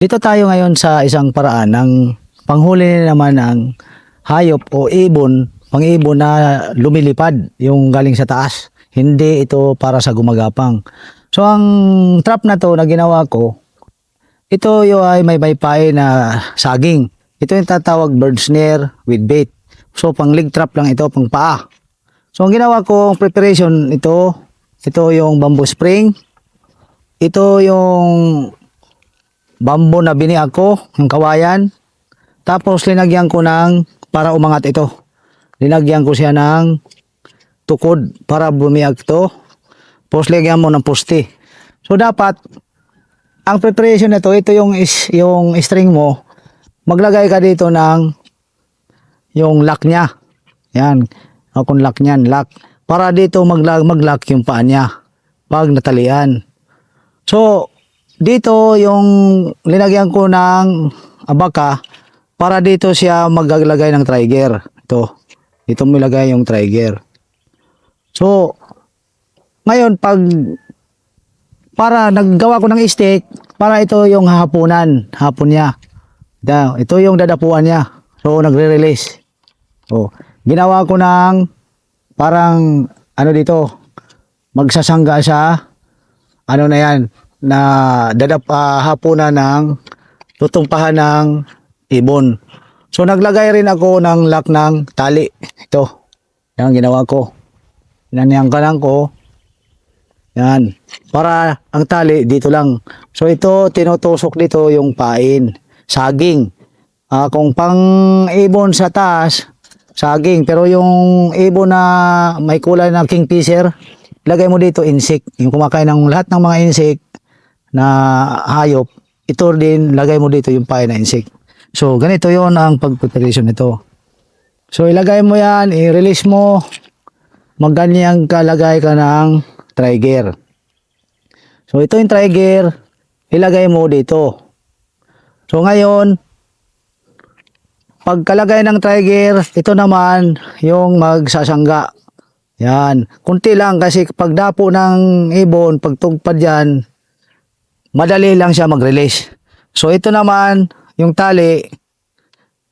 Dito tayo ngayon sa isang paraan ng panghuli naman ng hayop o ibon, pang-ibon na lumilipad yung galing sa taas. Hindi ito para sa gumagapang. So ang trap na to na ginawa ko, ito yung ay may baypay na saging. Ito yung tatawag bird snare with bait. So pang leg trap lang ito, pang paa. So ang ginawa ko, ang preparation ito yung bamboo spring. Ito yung bamboo na bini ako, yung kawayan. Tapos linagyan ko ng, para umangat ito, linagyan ko siya ng tukod para bumiag to. Tapos lagyan mo ng poste. So dapat, ang preparation nito, ito yung string mo, maglagay ka dito ng yung lock niya. Yan, kung lock niyan, lock. Para dito mag-lock yung paa niya pag natalian. So, dito yung linagyan ko ng abaka para dito siya maglagay ng trigger. Dito mo ilagay yung trigger. So, ngayon para naggawa ko ng stick, para ito yung hapon niya. Ito yung dadapuan niya. So, nagre-release. So, ginawa ko ng parang dito, magsasangga sa na yan, na hapunan ng tutumpahan ng ibon. So naglagay rin ako ng lock ng tali. Ito. Yan ginawa ko. Naniyangkalan ko. Yan. Para ang tali dito lang. So ito tinutusok dito yung pain. Saging. Kung pang ibon sa taas, saging. Pero yung ibon na may kulay na kingfisher, lagay mo dito insect. Yung kumakain ng lahat ng mga insect na hayop, ito din lagay mo dito yung pain na insect. So ganito yon ang pag-preparation nito. So ilagay mo yan, i-release mo, magganyan kalagay ka ng trigger. So ito yung trigger, ilagay mo dito. So ngayon, pagkalagay ng trigger, ito naman yung magsasangga. Yan, kunti lang kasi pagdapo ng ibon, pagtugpad yan, madali lang siya mag-release. So ito naman, yung tali,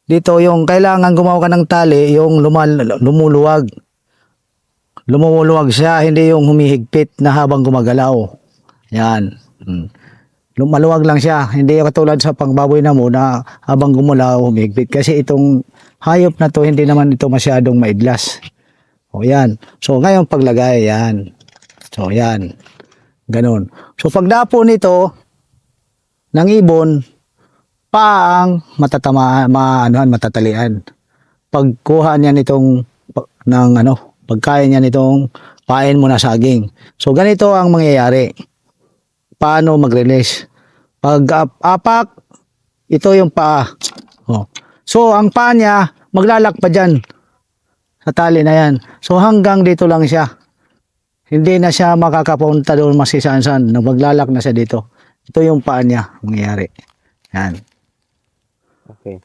dito yung kailangan gumawa ka ng tali, yung lumuluwag. Lumuluwag siya, hindi yung humihigpit na habang gumagalaw. Yan. Lumaluwag lang siya, hindi katulad sa pangbaboy na mo na habang gumulaw, humihigpit. Kasi itong hayop na to, hindi naman ito masyadong maidlas. O yan. So ngayon paglagay, yan. So yan. Ganun. So pagdapo nito ng ibon, paang matatalian. Pagkuha niya nitong pagkain niya nitong pain mo na saging. So ganito ang mangyayari. Paano mag-release? Pag apak, ito yung paa. So ang paa niya maglalak pa diyan sa tali na yan. So hanggang dito lang siya. Hindi na siya makakapunta doon masisansan. Maglalak na siya dito. Ito yung paa niya mangyayari. Yan. Okay.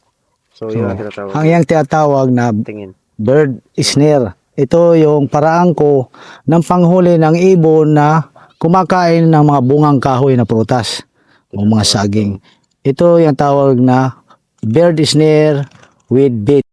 So yun ang tinatawag. Ang yung tinatawag na Tingin. bird snare. Ito yung paraan ko ng panghuli ng ibon na kumakain ng mga bungang kahoy na prutas o mga saging. Ito yung tawag na bird snare with bait.